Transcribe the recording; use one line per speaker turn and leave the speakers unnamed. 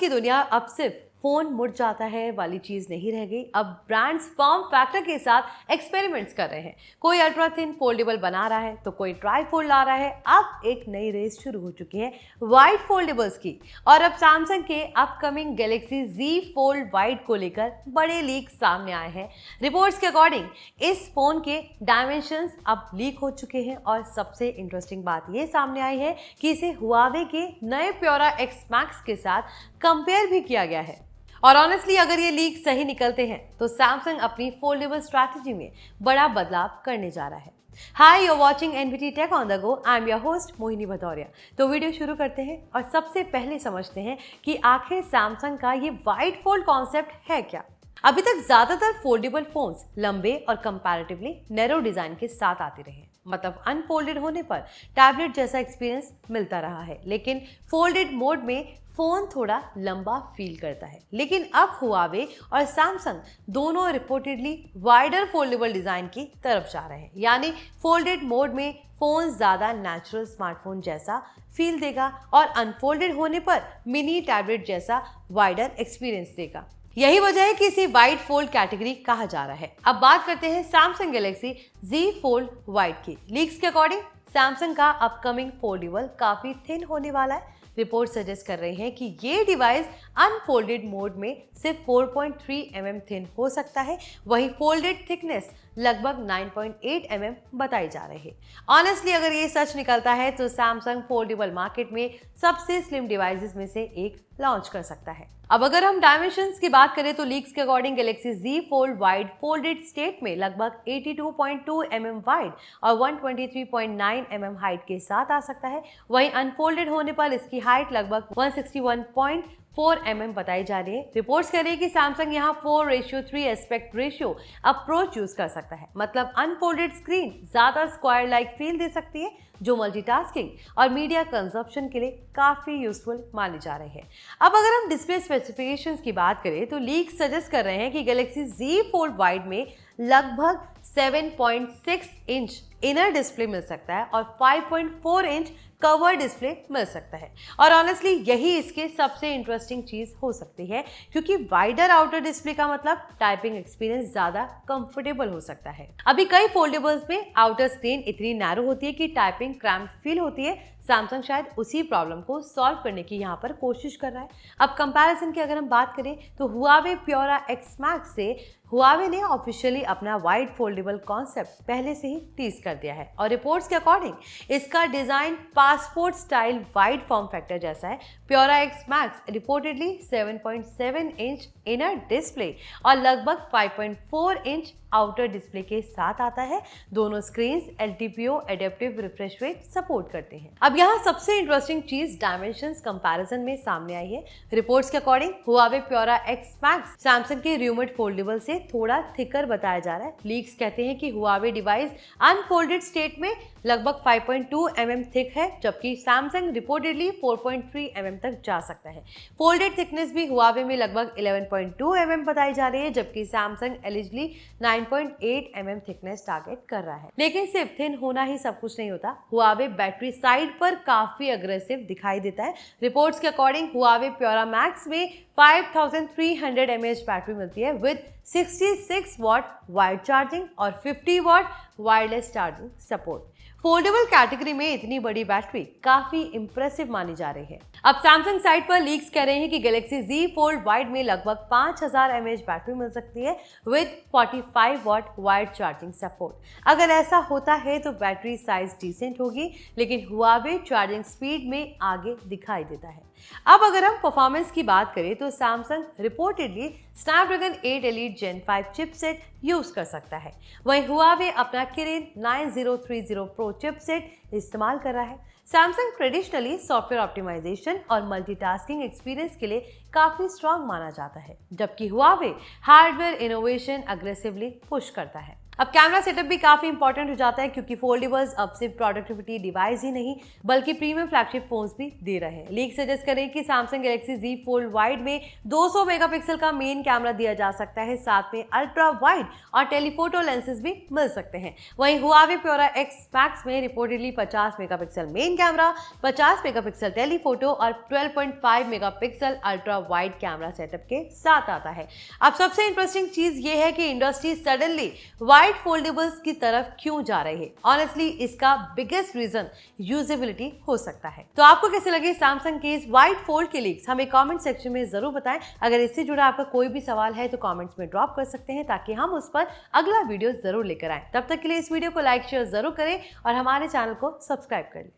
की दुनिया अब सिर्फ फोन मुड़ जाता है वाली चीज नहीं रह गई। अब ब्रांड्स फॉर्म फैक्टर के साथ एक्सपेरिमेंट्स कर रहे हैं। कोई अल्ट्रा थिन फोल्डेबल बना रहा है तो कोई ट्राई फोल्ड ला रहा है। अब एक नई रेस शुरू हो चुकी है वाइड फोल्डेबल्स की, और अब सैमसंग के upcoming Galaxy Z Fold wide को लेकर बड़े लीक सामने आए हैं। रिपोर्ट्स के अकॉर्डिंग इस फोन के डायमेंशंस अब लीक हो चुके हैं, और सबसे इंटरेस्टिंग बात यह सामने आई है कि इसे हुआवे के नए प्योरा X Max के साथ कंपेयर भी किया गया है। और ऑनेस्टली अगर ये लीक सही निकलते हैं तो सैमसंग अपनी फोल्डेबल स्ट्रैटेजी में बड़ा बदलाव करने जा रहा है। Hi, you are watching NBT tech on the go. I am your host Mohini Bhadauria. तो वीडियो शुरू करते हैं और सबसे पहले समझते हैं कि आखिर सैमसंग का ये वाइड फोल्ड कॉन्सेप्ट है क्या। अभी तक ज्यादातर फोल्डेबल फोन्स लंबे और कंपैरेटिवली नैरो डिजाइन के साथ आते रहे, मतलब अनफोल्डेड होने पर टैबलेट जैसा एक्सपीरियंस मिलता रहा है, लेकिन फोल्डेड मोड में फोन थोड़ा लंबा फील करता है। लेकिन अब हुआवे और सैमसंग दोनों रिपोर्टेडली वाइडर फोल्डेबल डिजाइन की तरफ जा रहे हैं, यानी फोल्डेड मोड में फोन ज्यादा नेचुरल स्मार्टफोन जैसा फील देगा और अनफोल्डेड होने पर मिनी टैबलेट जैसा वाइडर एक्सपीरियंस देगा। यही वजह है कि इसे वाइड फोल्ड कैटेगरी कहा जा रहा है। अब बात करते हैं Samsung Galaxy Z Fold wide की। लीक्स के अकॉर्डिंग सैमसंग का अपकमिंग फोल्डेबल काफी थिन होने वाला है। रिपोर्ट सजेस्ट कर रहे हैं कि ये डिवाइस अनफोल्डेड मोड में सिर्फ 4.3 mm थिन हो सकता है, वहीं फोल्डेड थिकनेस लगभग 9.8 mm बताई जा रही है। ऑनेस्टली अगर ये सच निकलता है तो सैमसंग फोल्डेबल मार्केट में सबसे स्लिम डिवाइसेस में से एक लॉन्च कर सकता है। अब अगर हम डायमेंशंस की बात करें तो लीक्स के according Galaxy Z Fold wide folded state में लगभग 82.2 mm वाइड और 123.9 mm हाइट के साथ आ सकता है। वहीं अनफोल्डेड होने पर इसकी हाइट लगभग 161.4 mm बताई जा रही है। रिपोर्ट्स कह रही है कि सैमसंग यहाँ 4:3 एस्पेक्ट रेशियो अप्रोच यूज कर सकता है, मतलब अनफोल्डेड स्क्रीन ज्यादा स्क्वायर लाइक फील दे सकती है, जो मल्टीटास्किंग और मीडिया कंजप्शन के लिए काफी यूजफुल मानी जा रही है। अब अगर हम डिस्प्ले स्पेसिफिकेशंस की बात करें तो लीक सजेस्ट कर रहे हैं कि गैलेक्सी Z Fold वाइड में लगभग 7.6 इंच इनर डिस्प्ले मिल सकता है और 5.4 इंच कवर डिस्प्ले मिल सकता है। और ऑनेस्टली यही इसके सबसे इंटरेस्टिंग चीज हो सकती है, क्योंकि वाइडर आउटर डिस्प्ले का मतलब टाइपिंग एक्सपीरियंस ज्यादा कंफर्टेबल हो सकता है। अभी कई फोल्डेबल्स में आउटर स्क्रीन इतनी नैरो होती है कि टाइपिंग क्रैम्प फील होती है। सैमसंग शायद उसी प्रॉब्लम को सॉल्व करने की यहाँ पर कोशिश कर रहा है। अब कंपैरिजन की अगर हम बात करें तो हुआवे प्योरा X Max से हुआवे ने ऑफिशियली अपना वाइड फोल्डेबल कॉन्सेप्ट पहले से ही टीज कर दिया है, और रिपोर्ट्स के अकॉर्डिंग इसका design passport style wide form factor जैसा है। प्योरा X Max reportedly 7.7 inch inner display और लगभग 5.4 इंच आउटर डिस्प्ले के साथ आता है। दोनों screens LTPO adaptive refresh rate support करते हैं। अब यहाँ सबसे इंटरेस्टिंग चीज डायमेंशंस कंपैरिजन में सामने आई है। रिपोर्ट्स के according Huawei Pura X Max Samsung के रूमर्ड फोल्डेबल से थोड़ा थिकर बताया जा रहा है। लीक्स कहते हैं कि हुआवे डिवाइस अनफोल्डेड स्टेट में लगभग 5.2 mm थिक है, जबकि सैमसंग रिपोर्टेडली 4.3 mm तक जा सकता है। फोल्डेड थिकनेस भी हुआवे में लगभग 11.2 mm बताई जा रही है, जबकि Samsung eligibly 9.8 mm thickness target कर रहा है। लेकिन सिर्फ थिन होना ही सब कुछ नहीं होता। हुआवे बैटरी साइड पर काफी अग्रेसिव दिखाई देता है। रिपोर्ट्स के अकॉर्डिंग हुआवे प्योरा मैक्स में 5300 mAh बैटरी मिलती है विद 66 वॉट वाइड चार्जिंग और 50 what wireless charging support. Foldable category में इतनी बड़ी बैटरी काफी इंप्रेसिव मानी जा रही है। अब सैमसंग साइट पर लीक्स कह रहे हैं कि गैलेक्सी Z Fold वाइड में लगभग 5000 mAh बैटरी मिल सकती है with 45 what wide charging support. अगर ऐसा होता है तो बैटरी साइज डिसेंट होगी, लेकिन हुआवे चार्जिंग स्पीड में आगे दिखाई देता है। अब अगर हम परफॉर्मेंस की बात करें तो Samsung reportedly Snapdragon 8 Elite Gen 5 chipset use कर सकता है, वहीं हुआवे अपना किरिन 9030 प्रो चिपसेट इस्तेमाल कर रहा है। सैमसंग ट्रेडिशनली सॉफ्टवेयर ऑप्टिमाइजेशन और मल्टीटास्किंग एक्सपीरियंस के लिए काफी स्ट्रांग माना जाता है, जबकि Huawei hardware innovation aggressively push करता है। अब कैमरा सेटअप भी काफी इंपॉर्टेंट हो जाता है क्योंकि फोल्डेबल्स अब सिर्फ प्रोडक्टिविटी डिवाइस ही नहीं बल्कि प्रीमियम फ्लैगशिप फोन्स भी दे रहे हैं। लीक सजेस्ट करें कि Samsung Galaxy Z Fold wide में 200 मेगापिक्सल का मेन कैमरा दिया जा सकता है, साथ में अल्ट्रा वाइड और टेलीफोटो लेंसेज भी मिल सकते हैं। वहीं Huawei Pura X Max में reportedly 50 megapixel main camera, 50 megapixel telephoto और 12.5 megapixel ultra wide camera setup के साथ आता है। अब सबसे इंटरेस्टिंग चीज ये है कि इंडस्ट्री सडनली वाइड फोल्डेबल्स की तरफ क्यों जा रही है। ऑनेस्टली इसका बिगेस्ट रीजन यूजेबिलिटी हो सकता है। तो आपको कैसे लगे सैमसंग के इस वाइड फोल्ड के लीक्स, हमें कमेंट सेक्शन में जरूर बताएं। अगर इससे जुड़ा आपका कोई भी सवाल है तो कमेंट्स में ड्रॉप कर सकते हैं ताकि हम उस पर अगला वीडियो जरूर लेकर आएं। तब तक के लिए इस वीडियो को लाइक शेयर जरूर करें और हमारे चैनल को सब्सक्राइब कर लें।